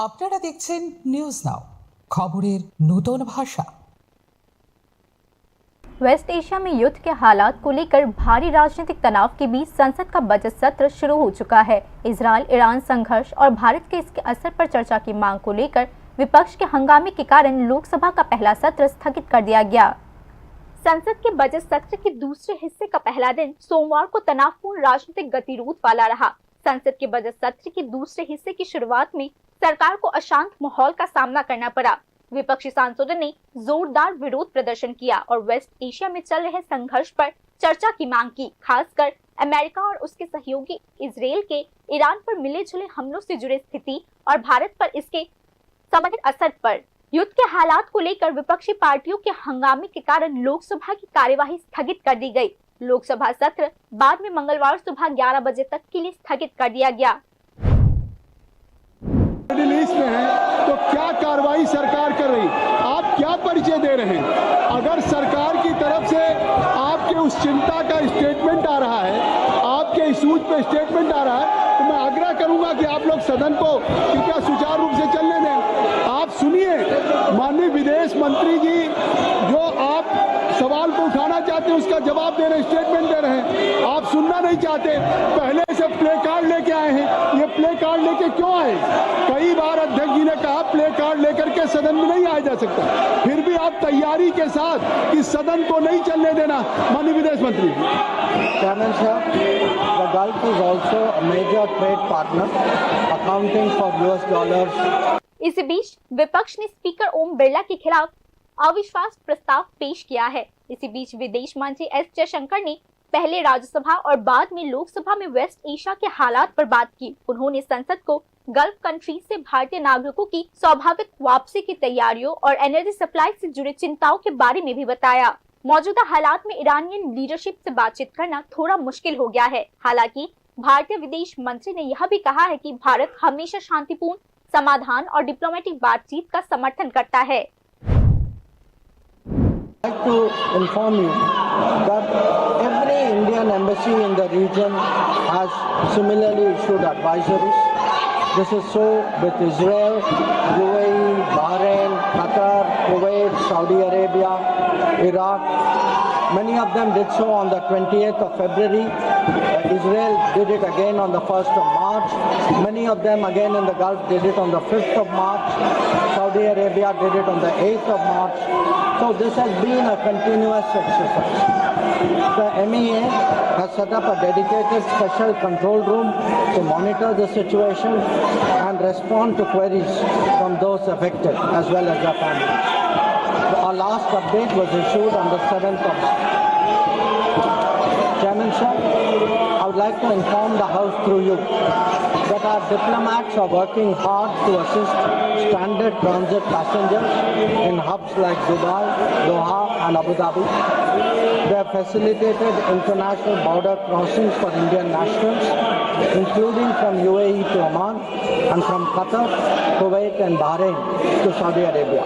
আপনারা দেখছেন news now, খবরের নতুন ভাষা। वेस्ट एशिया में युद्ध के हालात को लेकर भारी राजनीतिक तनाव के बीच संसद का बजट सत्र शुरू हो चुका है। इजरायल ईरान संघर्ष और भारत के इसके असर पर चर्चा की मांग को लेकर विपक्ष के हंगामे के कारण लोकसभा का पहला सत्र स्थगित कर दिया गया। संसद के बजट सत्र के दूसरे हिस्से का पहला दिन सोमवार को तनावपूर्ण राजनीतिक गतिरोध वाला रहा। संसद के बजट सत्र के दूसरे हिस्से की शुरुआत में सरकार को अशांत माहौल का सामना करना पड़ा। विपक्षी सांसदों ने जोरदार विरोध प्रदर्शन किया और वेस्ट एशिया में चल रहे संघर्ष पर चर्चा की मांग की, खासकर अमेरिका और उसके सहयोगी इजरायल के ईरान पर मिले जुले हमलों से जुड़े स्थिति और भारत पर इसके संभावित असर पर। युद्ध के हालात को लेकर विपक्षी पार्टियों के हंगामे के कारण लोकसभा की कार्यवाही स्थगित कर दी गई। लोकसभा सत्र बाद में मंगलवार सुबह 11 बजे तक के लिए स्थगित कर दिया गया। मिडिल ईस्ट में है तो क्या कार्रवाई सरकार कर रही, आप क्या परिचय दे रहे हैं? अगर सरकार की तरफ से आपके उस चिंता का स्टेटमेंट आ रहा है, आपके इशूज पे स्टेटमेंट आ रहा है, तो मैं आग्रह करूंगा कि आप लोग सदन को कृपया सुचारू रूप से चलने दें। आप सुनिए, माननीय विदेश मंत्री जी जो आप सवाल को उठाना चाहते हैं उसका जवाब दे रहे, स्टेटमेंट दे रहे हैं, आप सुनना नहीं चाहते। पहले से प्ले कार्ड लेके आए हैं, ये प्ले कार्ड लेके क्यों आए? कई बार अध्यक्ष जी ने कहा प्ले कार्ड लेकर के सदन में नहीं आया जा सकता, फिर भी आप तैयारी के साथ इस सदन को नहीं चलने देना। माननीय विदेश मंत्री। Chairman sir, the Gulf is also a major trade partner, accounting for US dollars. इसी बीच विपक्ष ने स्पीकर ओम बिरला के खिलाफ अविश्वास प्रस्ताव पेश किया है। इसी बीच विदेश मंत्री एस जयशंकर ने पहले राज्यसभा और बाद में लोकसभा में वेस्ट एशिया के हालात पर बात की। उन्होंने संसद को गल्फ कंट्रीज से भारतीय नागरिकों की स्वाभाविक वापसी की तैयारियों और एनर्जी सप्लाई से जुड़े चिंताओं के बारे में भी बताया। मौजूदा हालात में ईरानियन लीडरशिप से बातचीत करना थोड़ा मुश्किल हो गया है। हालांकि भारतीय विदेश मंत्री ने यह भी कहा है कि भारत हमेशा शांतिपूर्ण समाधान और डिप्लोमेटिक बातचीत का समर्थन करता है। I'd like to inform you that every Indian embassy in the region has similarly issued advisories. This is so with Israel, UAE, Bahrain, Qatar, Kuwait, Saudi Arabia, Iraq. Many of them did so on the 20th of February. Israel did it again on the 1st of March. Many of them again in the Gulf did it on the 5th of March. Saudi Arabia did it on the 8th of March. So this has been a continuous exercise. The MEA has set up a dedicated special control room to monitor the situation and respond to queries from those affected as well as their families. Our last update was issued on the 7th of March. Chairman sir, I would like to inform the House through you that our diplomats are working hard to assist standard transit passengers in hubs like Dubai, Doha and Abu Dhabi. They have facilitated international border crossings for Indian nationals, including from UAE to Oman and from Qatar, Kuwait and Bahrain to Saudi Arabia.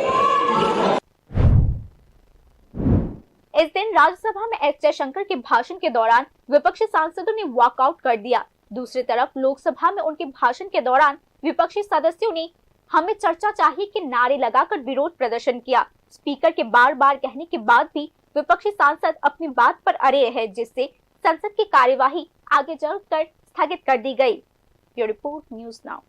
इस दिन राज्यसभा में S Jaishankar के भाषण के दौरान विपक्षी सांसदों ने वॉकआउट कर दिया। दूसरी तरफ लोकसभा में उनके भाषण के दौरान विपक्षी सदस्यों ने हमें चर्चा चाहिए के नारे लगाकर विरोध प्रदर्शन किया। स्पीकर के बार बार कहने के बाद भी विपक्षी सांसद अपनी बात पर अड़े रहे, जिससे संसद की कार्यवाही आगे चलकर स्थगित कर दी गई। Bureau report, news now.